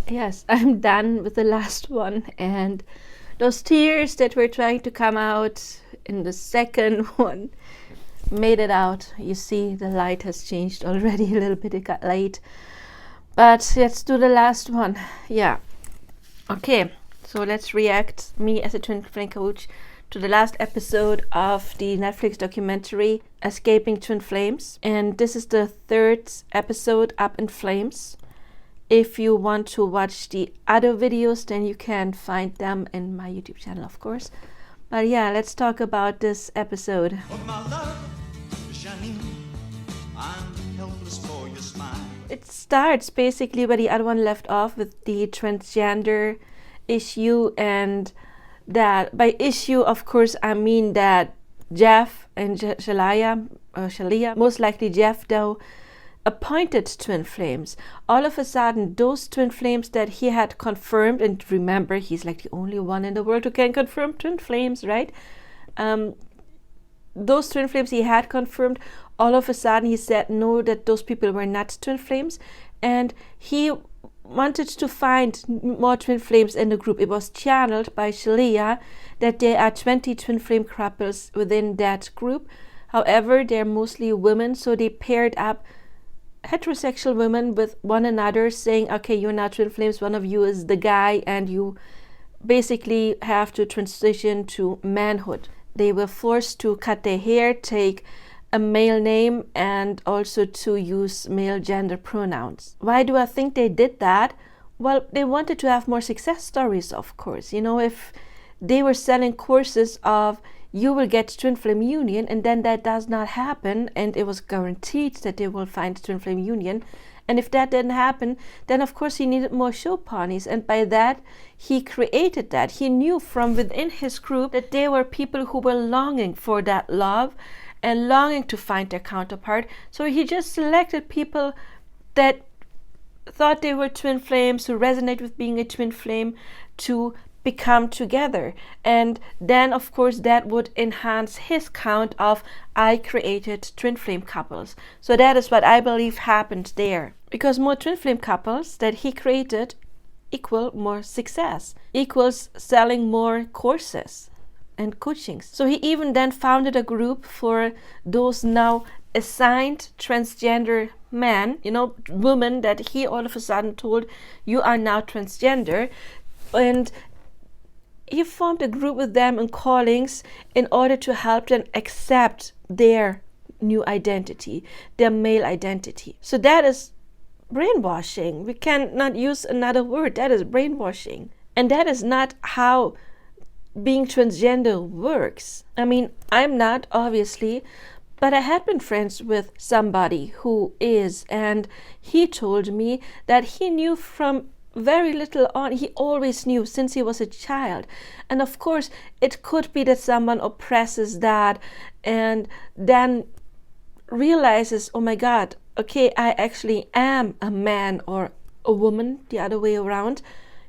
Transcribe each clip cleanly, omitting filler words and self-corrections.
Yes, I'm done with the last one, and those tears that were trying to come out in the second one made it out. You see, the light has changed already a little bit. It got late, but let's do the last one. Yeah. Okay, so let's react, me as a twin flame coach, to the last episode of the Netflix documentary Escaping Twin Flames. And this is the third episode, Up in Flames. If you want to watch the other videos, then you can find them in my YouTube channel, of course. But yeah, let's talk about this episode. It starts basically where the other one left off, with the transgender issue, and that by issue, of course, I mean that Jeff and Sheleia, most likely Jeff though, appointed twin flames. All of a sudden, those twin flames that he had confirmed, and remember, he's like the only one in the world who can confirm twin flames, right? Those twin flames he had confirmed, all of a sudden he said no, that those people were not twin flames, and he wanted to find more twin flames in the group. It was channeled by Shaleia that there are 20 twin flame couples within that group. However, they're mostly women, so they paired up heterosexual women with one another, saying, okay, you're not twin flames, one of you is the guy, and you basically have to transition to manhood. They were forced to cut their hair, take a male name, and also to use male gender pronouns. Why do I think they did that? Well, they wanted to have more success stories, of course. You know, if they were selling courses of you will get twin flame union, and then that does not happen, and it was guaranteed that they will find twin flame union, and if that didn't happen, then of course he needed more show ponies, and by that he created that. He knew from within his group that there were people who were longing for that love and longing to find their counterpart, so he just selected people that thought they were twin flames, who resonate with being a twin flame, to become together. And then of course that would enhance his count of I created twin flame couples. So that is what I believe happened there, because more twin flame couples that he created equal more success, equals selling more courses and coachings. So he even then founded a group for those now assigned transgender men, you know, women that he all of a sudden told, you are now transgender, and he formed a group with them in callings in order to help them accept their new identity, their male identity. So that is brainwashing. We cannot use another word. That is brainwashing. And that is not how being transgender works. I mean, I'm not, obviously, but I had been friends with somebody who is, and he told me that he knew from very little on, he always knew since he was a child. And of course, it could be that someone oppresses that and then realizes, oh my God, okay, I actually am a man or a woman, the other way around.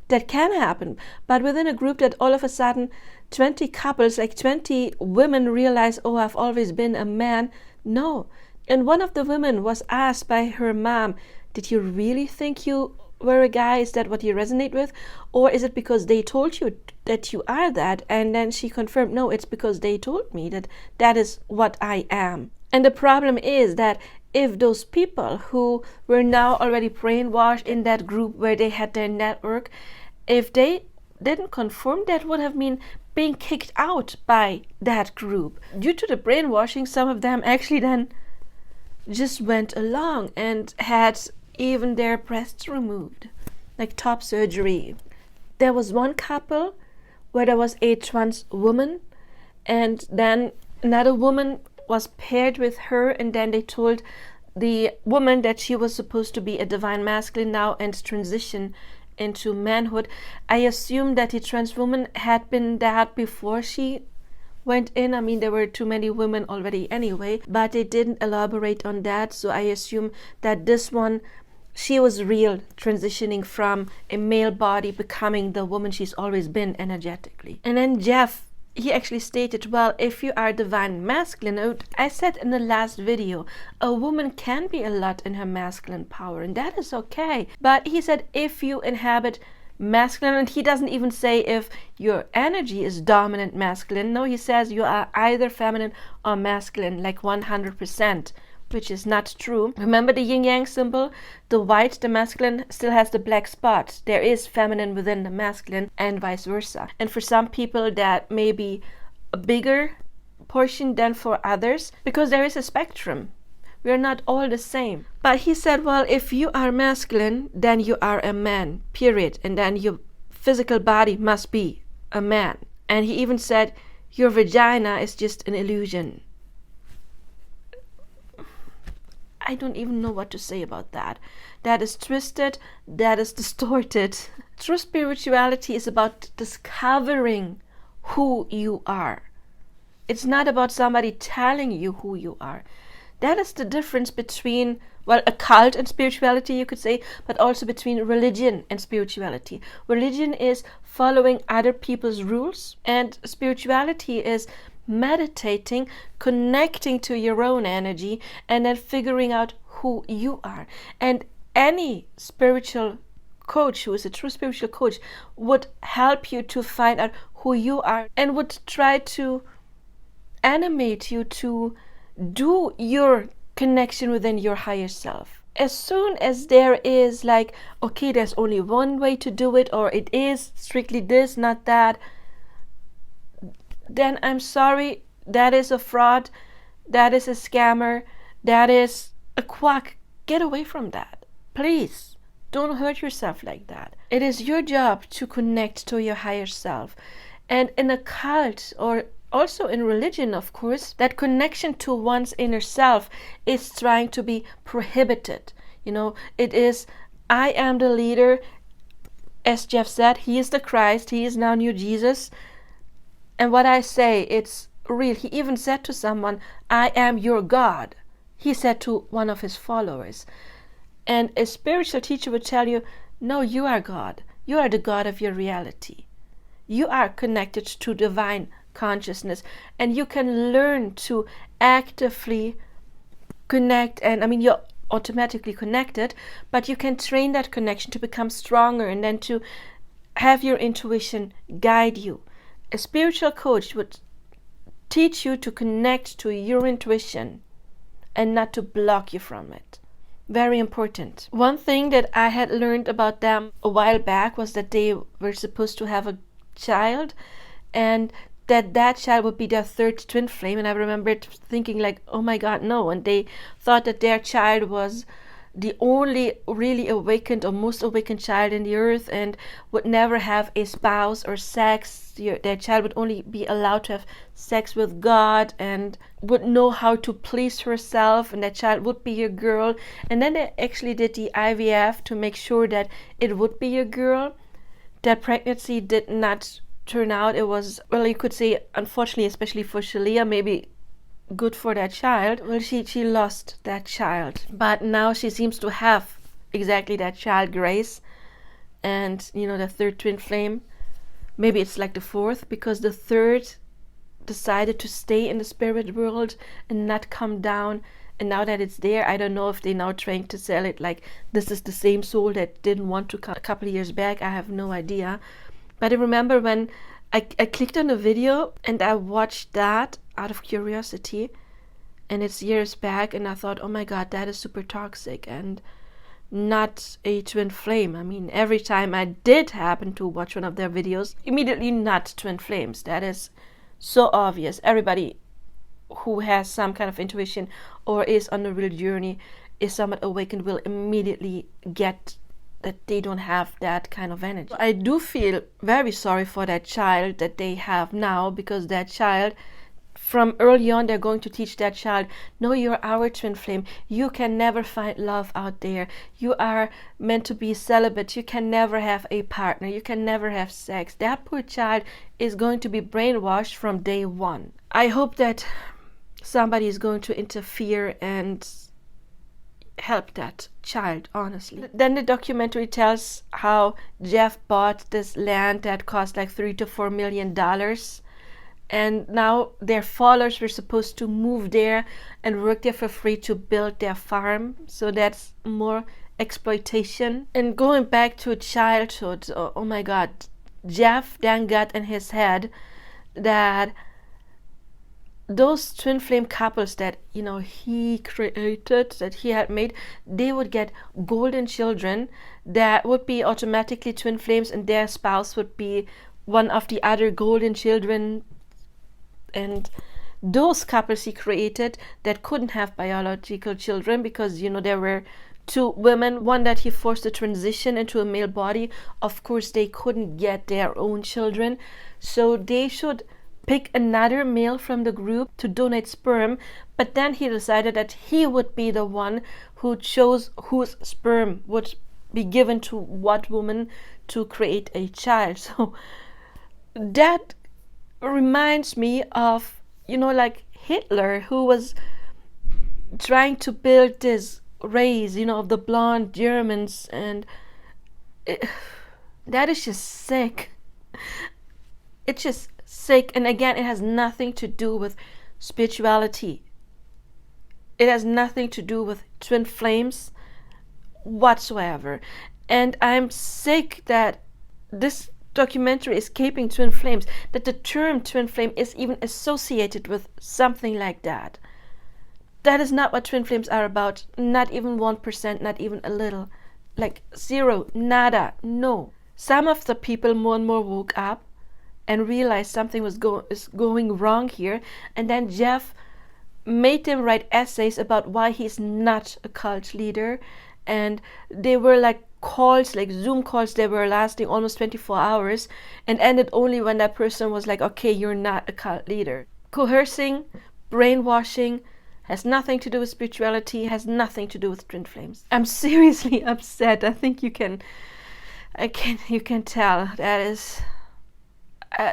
That can happen. But within a group that all of a sudden 20 couples, like 20 women realize, oh, I've always been a man. No. And one of the women was asked by her mom, did you really think you were a guy? Is that what you resonate with? Or is it because they told you that you are that? And then she confirmed, no, it's because they told me that that is what I am. And the problem is that if those people who were now already brainwashed in that group where they had their network, if they didn't confirm, that would have been being kicked out by that group. Due to the brainwashing, some of them actually then just went along and had even their breasts removed, like top surgery. There was one couple where there was a trans woman, and then another woman was paired with her, and then they told the woman that she was supposed to be a divine masculine now and transition into manhood. I assume that the trans woman had been that before she went in. I mean, there were too many women already anyway, but they didn't elaborate on that. So I assume that this one, she was real, transitioning from a male body, becoming the woman she's always been energetically. And then Jeff, he actually stated, well, if you are divine masculine, I said in the last video, a woman can be a lot in her masculine power, and that is okay. But he said if you inhabit masculine, and he doesn't even say if your energy is dominant masculine. No, he says you are either feminine or masculine, like 100%, which is not true. Remember the yin yang symbol? The white, the masculine, still has the black spot. There is feminine within the masculine and vice versa. And for some people that may be a bigger portion than for others, because there is a spectrum. We are not all the same. But he said, well, if you are masculine, then you are a man, period. And then your physical body must be a man. And he even said, your vagina is just an illusion. I don't even know what to say about that. That is twisted, that is distorted. True spirituality is about discovering who you are. It's not about somebody telling you who you are. That is the difference between, well, a cult and spirituality, you could say, but also between religion and spirituality. Religion is following other people's rules, and spirituality is meditating, connecting to your own energy, and then figuring out who you are. And any spiritual coach who is a true spiritual coach would help you to find out who you are and would try to animate you to do your connection within your higher self. As soon as there is like, okay, there's only one way to do it, or it is strictly this, not that, then I'm sorry, that is a fraud, that is a scammer, that is a quack. Get away from that. Please, don't hurt yourself like that. It is your job to connect to your higher self. And in a cult, or also in religion, of course, that connection to one's inner self is trying to be prohibited. You know, it is, I am the leader. As Jeff said, he is the Christ. He is now new Jesus. And what I say, it's real. He even said to someone, I am your God. He said to one of his followers. And a spiritual teacher would tell you, no, you are God. You are the God of your reality. You are connected to divine consciousness, and you can learn to actively connect. And I mean, you're automatically connected, but you can train that connection to become stronger and then to have your intuition guide you. A spiritual coach would teach you to connect to your intuition and not to block you from it. Very important. One thing that I had learned about them a while back was that they were supposed to have a child, and that child would be their third twin flame. And I remembered thinking like, oh my God, no. And they thought that their child was the only really awakened or most awakened child in the earth and would never have a spouse or sex. Their child would only be allowed to have sex with God and would know how to please herself, and that child would be a girl. And then they actually did the IVF to make sure that it would be a girl. That pregnancy did not turn out. It was, well, you could say, unfortunately, especially for Shaleia, maybe good for that child. Well, she lost that child, but now she seems to have exactly that child, Grace, and you know, the third twin flame. Maybe it's like the fourth, because the third decided to stay in the spirit world and not come down. And now that it's there, I don't know if they're now trying to sell it like this is the same soul that didn't want to come a couple of years back. I have no idea. But I remember when I clicked on the video and I watched that out of curiosity, and it's years back, and I thought, oh my God, that is super toxic and not a twin flame. I mean, every time I did happen to watch one of their videos, immediately not twin flames. That is so obvious. Everybody who has some kind of intuition or is on a real journey, is somewhat awakened, will immediately get that they don't have that kind of energy. I do feel very sorry for that child that they have now, because that child, from early on, they're going to teach that child, no, you're our twin flame. You can never find love out there. You are meant to be celibate. You can never have a partner. You can never have sex. That poor child is going to be brainwashed from day one. I hope that somebody is going to interfere and help that child, honestly. Then the documentary tells how Jeff bought this land that cost like $3 to $4 million, and now their followers were supposed to move there and work there for free to build their farm. So that's more exploitation. And going back to childhood, oh my God, Jeff then got in his head that those twin flame couples that he created, that he had made, they would get golden children that would be automatically twin flames, and their spouse would be one of the other golden children. And those couples he created that couldn't have biological children because there were two women, one that he forced to transition into a male body. Of course they couldn't get their own children, so they should pick another male from the group to donate sperm. But then he decided that he would be the one who chose whose sperm would be given to what woman to create a child. So that reminds me of like Hitler, who was trying to build this race of the blonde Germans, and that is just sick. It's just sick. And again, it has nothing to do with spirituality. It has nothing to do with twin flames whatsoever. And I'm sick that this documentary Escaping Twin Flames, that the term twin flame is even associated with something like that. That is not what twin flames are about. Not even 1%, not even a little. Like zero, nada, no. Some of the people more and more woke up and realized something was going wrong here, and then Jeff made them write essays about why he's not a cult leader. And they were like calls, like Zoom calls, that were lasting almost 24 hours and ended only when that person was like, okay, you're not a cult leader. Coercing, brainwashing has nothing to do with spirituality, has nothing to do with twin flames. I'm seriously upset. I think you can tell that is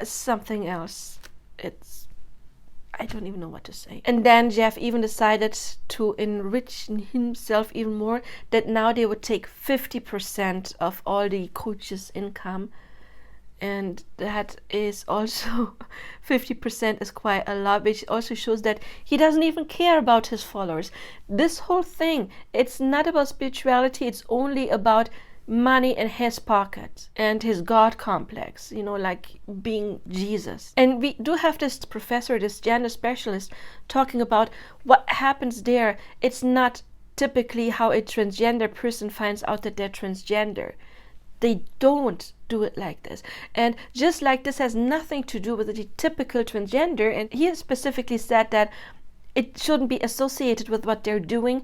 something else. I don't even know what to say. And then Jeff even decided to enrich himself even more, that now they would take 50% of all the coaches' income. And that is also 50% is quite a lot, which also shows that he doesn't even care about his followers. This whole thing, it's not about spirituality, it's only about money in his pocket and his God complex, like being Jesus. And we do have this professor, this gender specialist, talking about what happens there. It's not typically how a transgender person finds out that they're transgender. They don't do it like this. And just like this has nothing to do with the typical transgender, and he specifically said that it shouldn't be associated with what they're doing.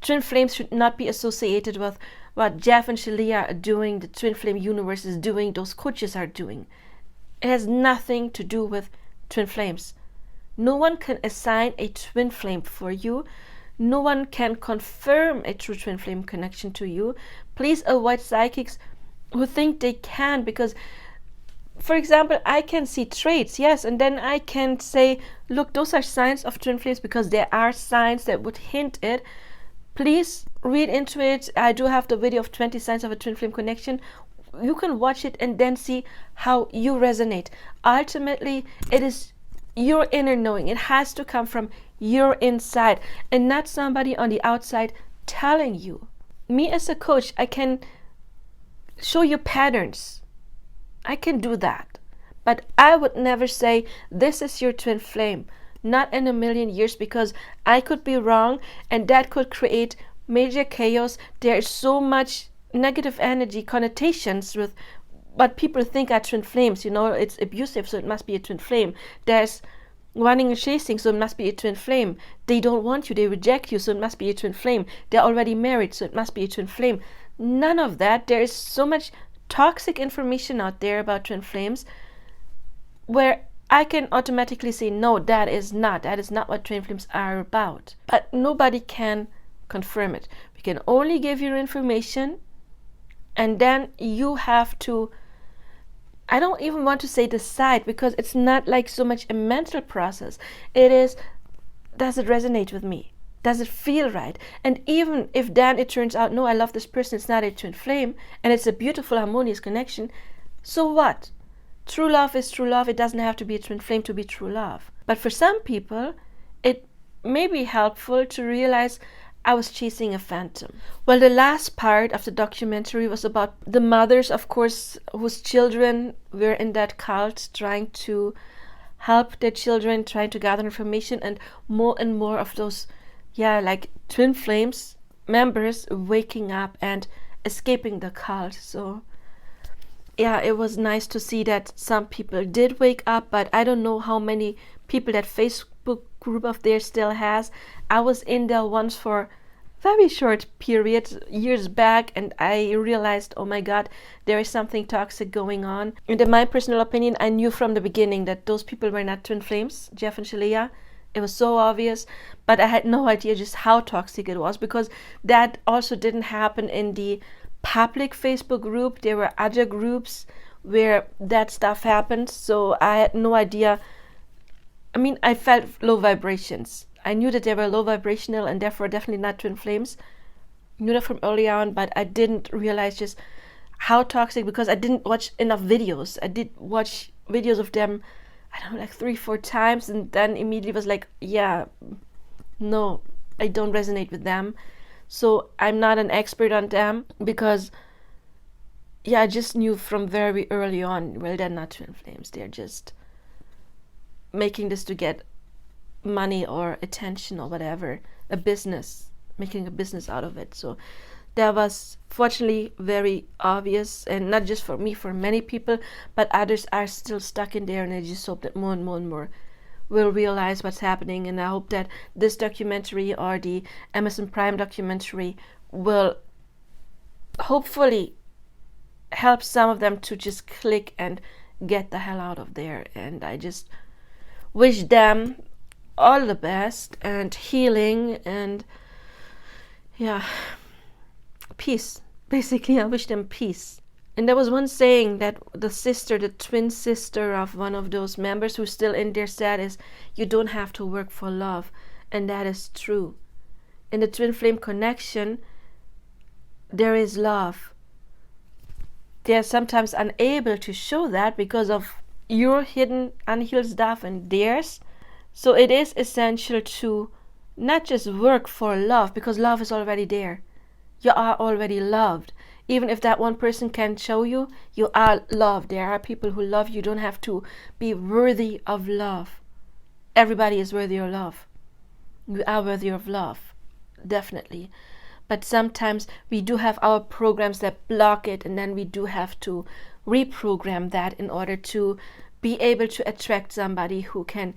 Twin flames should not be associated with what Jeff and Sheleia are doing, the twin flame universe is doing, those coaches are doing. It has nothing to do with twin flames. No one can assign a twin flame for you. No one can confirm a true twin flame connection to you. Please avoid psychics who think they can, because, for example, I can see traits, yes, and then I can say, look, those are signs of twin flames, because there are signs that would hint it. Please read into it. I do have the video of 20 signs of a twin flame connection. You can watch it and then see how you resonate. Ultimately, it is your inner knowing. It has to come from your inside and not somebody on the outside telling you. Me as a coach, I can show you patterns. I can do that. But I would never say, this is your twin flame. Not in a million years, because I could be wrong and that could create major chaos. There is so much negative energy connotations with what people think are twin flames. It's abusive, so it must be a twin flame. There's running and chasing, so it must be a twin flame. They don't want you, they reject you, so it must be a twin flame. They're already married, so it must be a twin flame. None of that. There is so much toxic information out there about twin flames where I can automatically say, no, that is not what twin flames are about. But nobody can confirm it. We can only give you information, and then you have to, I don't even want to say decide, because it's not like so much a mental process. It is, does it resonate with me? Does it feel right? And even if then it turns out, no, I love this person, it's not a twin flame, and it's a beautiful, harmonious connection, so what? true love is true love. It doesn't have to be a twin flame to be true love. But for some people, it may be helpful to realize I was chasing a phantom. Well, the last part of the documentary was about the mothers, of course, whose children were in that cult, trying to help their children, trying to gather information, and more of those, like twin flames members waking up and escaping the cult. So it was nice to see that some people did wake up, but I don't know how many people that Facebook group of theirs still has. I was in there once for very short period years back, and I realized, oh my god, there is something toxic going on. And in my personal opinion, I knew from the beginning that those people were not twin flames, Jeff and Sheleia. It was so obvious, but I had no idea just how toxic it was, because that also didn't happen in the public Facebook group. There were other groups where that stuff happened, so I had no idea. I mean, I felt low vibrations. I knew that they were low vibrational and therefore definitely not twin flames. I knew that from early on, but I didn't realize just how toxic, because I didn't watch enough videos. I did watch videos of them, I don't know, like 3-4 times, and then immediately was like, no, I don't resonate with them. So I'm not an expert on them, because I just knew from very early on, well, they're not twin flames. They're just making this to get money or attention or whatever, a business, making a business out of it. So that was fortunately very obvious, and not just for me, for many people, but others are still stuck in there, and I just hope that more and more will realize what's happening. And I hope that this documentary or the Amazon Prime documentary will hopefully help some of them to just click and get the hell out of there. And I just wish them all the best and healing and peace. Basically, I wish them peace. And there was one saying that the twin sister of one of those members who's still in there said is, you don't have to work for love. And that is true. In the twin flame connection, there is love. They are sometimes unable to show that because of your hidden, unhealed stuff and theirs. So it is essential to not just work for love, because love is already there. You are already loved. Even if that one person can't show you, you are loved. There are people who love you. You don't have to be worthy of love. Everybody is worthy of love. You are worthy of love, definitely. But sometimes we do have our programs that block it, and then we do have to reprogram that in order to be able to attract somebody who can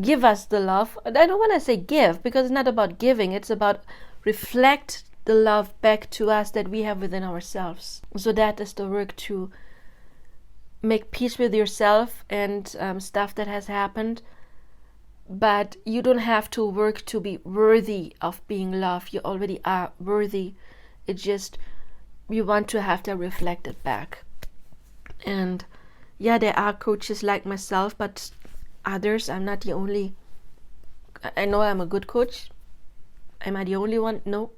give us the love. I don't want to say give, because it's not about giving. It's about reflect the love back to us that we have within ourselves. So that is the work, to make peace with yourself and stuff that has happened. But you don't have to work to be worthy of being loved. You already are worthy. It's just you want to have that reflected back. And there are coaches like myself, but others, I'm not the only. I know I'm a good coach. Am I the only one? No.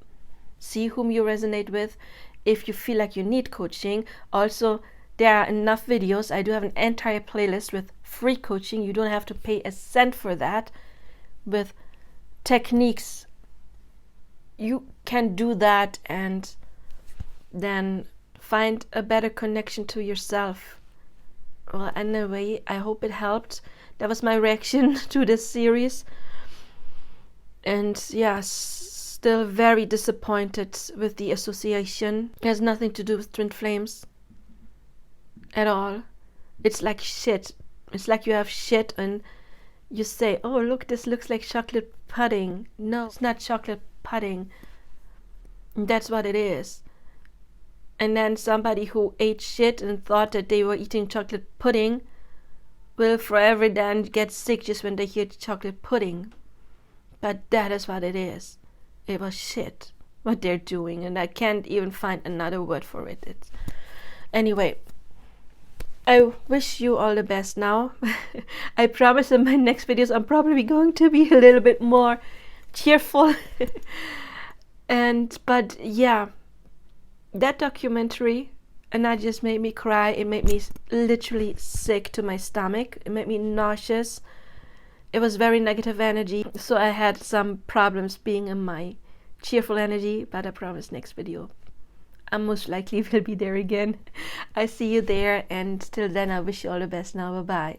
See whom you resonate with. If you feel like you need coaching, also there are enough videos. I do have an entire playlist with free coaching. You don't have to pay a cent for that, with techniques. You can do that and then find a better connection to yourself. Well, anyway, I hope it helped. That was my reaction to this series. And still very disappointed with the association. It has nothing to do with twin flames at all. It's like shit. It's like you have shit and you say, oh, look, this looks like chocolate pudding. No, it's not chocolate pudding. That's what it is. And then somebody who ate shit and thought that they were eating chocolate pudding will forever then get sick just when they hear chocolate pudding. But that is what it is. It was shit, what they're doing, and I can't even find another word for it. Anyway, I wish you all the best now. I promise in my next videos I'm probably going to be a little bit more cheerful. But that documentary, and that just made me cry. It made me literally sick to my stomach. It made me nauseous. It was very negative energy, so I had some problems being in my cheerful energy, but I promise next video I most likely will be there again. I see you there, and till then I wish you all the best now. Bye bye.